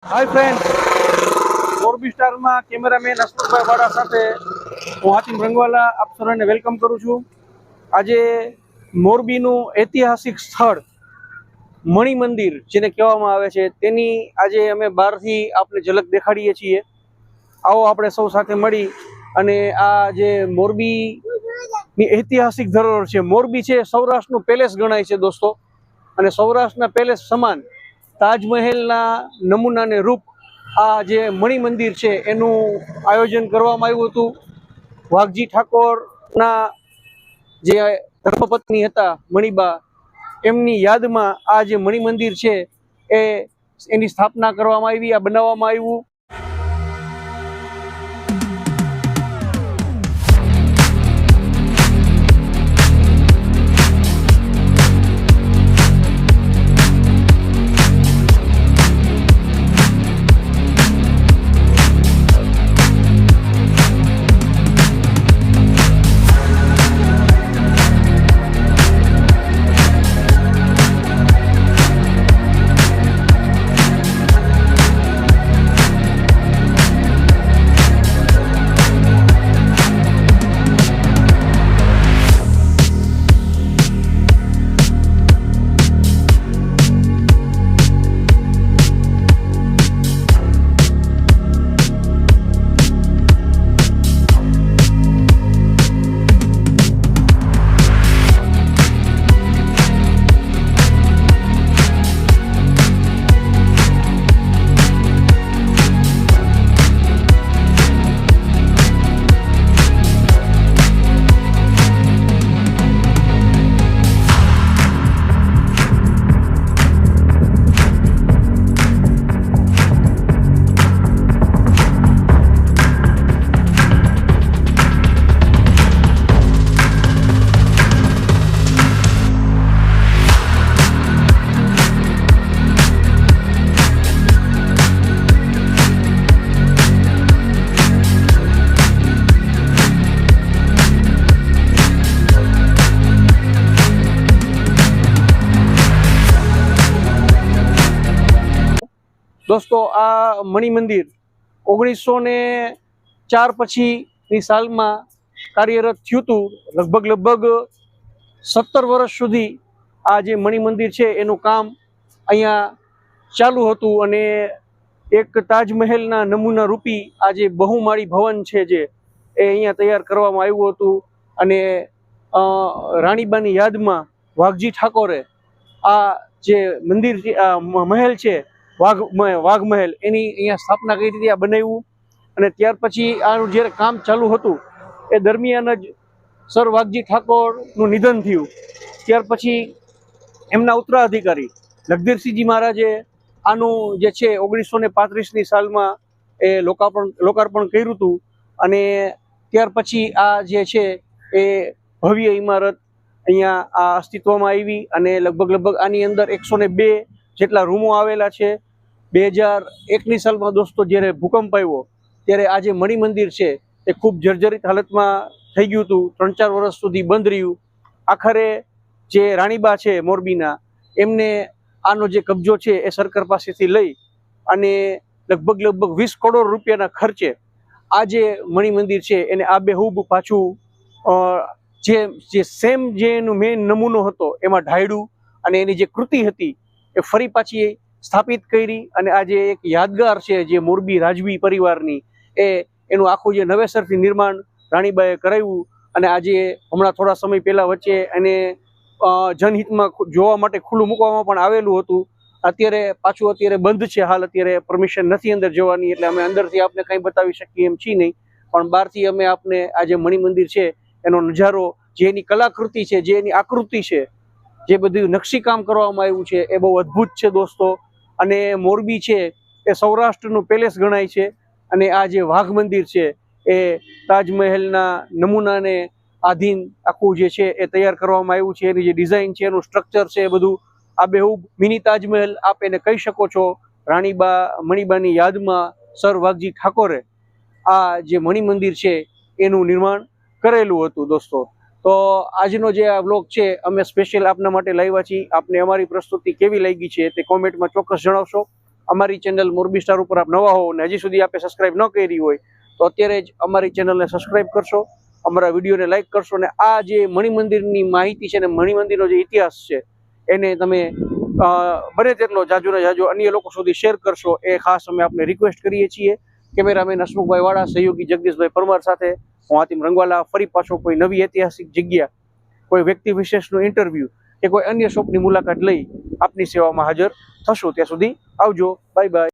Hi friend, Morbi star में cameraman Ashokbhai वाड़ा साथे हूँ हातिम रंगवाला आप सर्वेने वेलकम करूँ छूँ। आज मोरबीનું ऐतिहासिक સ્થળ મણિ મંદિર જેને કહેવામાં આવે છે તેની આજે અમે બહારથી આપને ઝલક દેખાડીએ છીએ। આવો આપણે સૌ સાથે મળી અને આ જે મોરબીની ઐતિહાસિક ધરોહર છે, મોરબી છે સૌરાષ્ટ્રનું પેલેસ ગણાય છે દોસ્તો, અને સૌરાષ્ટ્રના પેલેસ સમાન તાજમહેલના નમૂનાને રૂપ આ જે મણિ મંદિર છે એનું આયોજન કરવામાં આવ્યું હતું। વાઘજી ઠાકોરના જે ધર્મપત્ની હતા મણિબા, એમની યાદમાં આ જે મણિ મંદિર છે એની સ્થાપના કરવામાં આવી, આ બનાવવામાં આવ્યું। दोस्तों आ मणि मंदिर 1904 पछीनी सालमां कार्यरत थयुं हतुं। लगभग 17 वर्ष सुधी आ जे मणि मंदिर छे एनुं काम अहींया चालू हतुं अने एक ताजमहलना नमूना रूपी आ जे बहुमाળી भवन छे जे ए अहींया तैयार करवामां आव्युं हतुं अने राणीबानी यादमां वाघजी ठाकोरे आ जे मंदिर महल छे वाघ महल एनी अहींया स्थापना करी हती, आ बनाव्युं। अने त्यार पछी आनुं जे काम चालू हतुं ए दरमियान ज सर वाघजी ठाकोरनुं निधन थयुं। त्यार पछी एमना उत्तराधिकारी लखधीरसिंहजी महाराजे आनुं जे छे 1935 सालमां ए लोकार्पण कर्युं हतुं अने त्यार पछी आ जे छे ए भव्य इमारत अहींया आ अस्तित्वमां आवी अने लगभग आनी अंदर 102 जेटला रूमो आवेला छे। 2001 सालमां दोस्तों ज्यारे भूकंप आव्यो त्यारे आ जे मणि मंदिर छे ए खूब जर्जरित हालतमां थई गयुं हतुं, 3-4 वर्ष सुधी बंध रह्युं। आखरे जे राणीबा छे मोरबीना एमने आनो जे कब्जो छे ए सरकार पासेथी लई अने लगभग 20 करोड़ रूपियाना खर्चे आ जे मणि मंदिर छे एने आबेहूब पाछुं जे सेम जे एनो मेन नमूनो हतो एमां ढाळ्युं अने एनी जे कृति हती ए फरी पाછી स्थापित करी अने आज एक यादगार है जे मोरबी राजवी परिवारनी एनु आखुं जे नवेसरथी निर्माण राणीबाए कराव्युं अने आज हमणां थोड़ा समय पहला वच्चे अने जनहितमां जोवा माटे खुल्लुं मूकवामां पण आवेलुं हतुं। अत्यारे पाछुं अत्यारे बंध छे, हाल अत्यारे परमिशन नथी अंदर जवानी एटले अमे अंदरथी आपने कंई बतावी शकीए एम छीए नहीं, पण बहारथी अमे आपने आ जे मणि मंदिर छे एनो नजारो, जे एनी कलाकृति छे, जे एनी आकृति छे, जे बधुं नक्शीकाम करवामां आव्युं छे ए बहु अद्भुत छे दोस्तों। अने मोरबी छे ए सौराष्ट्रनुं पेलेस गणाय छे अने आ जे वाघ मंदिर छे ए ताजमहलना नमूनाने आधीन आखुं जे छे ए तैयार करवामां आव्युं छे। एनी जे डिजाइन छे, एनुं स्ट्रक्चर छे, बधुं आबेहूब मिनी ताजमहल आप एने कही शको छो। राणीबा मणिबानी यादमां सर वाघजी ठाकोरे आ जे मणि मंदिर छे एनुं निर्माण करेलुं हतुं दोस्तों। तो आजनो जे आ व्लॉग छे अमे स्पेशियल आपना माटे लाव्या छीए। आपने अमारी प्रस्तुति केवी लागी छे ते कॉमेंट में चोक्कस जणावशो। અમારી ચેનલ મોરબી સ્ટાર ઉપર આપ નવા હો અને હજી સુધી આપે સબસ્ક્રાઇબ ન કરી હોય તો અત્યારે જ અમારી ચેનલને સબસ્ક્રાઇબ કરશો, અમારા વિડીયોને લાઇક કરશો અને આ જે મણિમંદિરની માહિતી છે ને મણિમંદિરનો જે ઇતિહાસ છે એને તમે બને તેટલો જાજો ને જાજો અન્ય લોકો સુધી શેર કરશો એ ખાસ અમે આપને રિક્વેસ્ટ કરીએ છીએ। કેમેરામેન હસમુખભાઈ વાળા, સહયોગી જગદીશભાઈ પરમાર સાથે હું હાતિમ રંગવાલા ફરી પાછો કોઈ નવી ઐતિહાસિક જગ્યા, કોઈ વ્યક્તિ વિશેષનું ઇન્ટરવ્યુ કે કોઈ અન્ય શોપની મુલાકાત લઈ આપની સેવામાં હાજર થશું। ત્યાં સુધી આવજો, બાય બાય।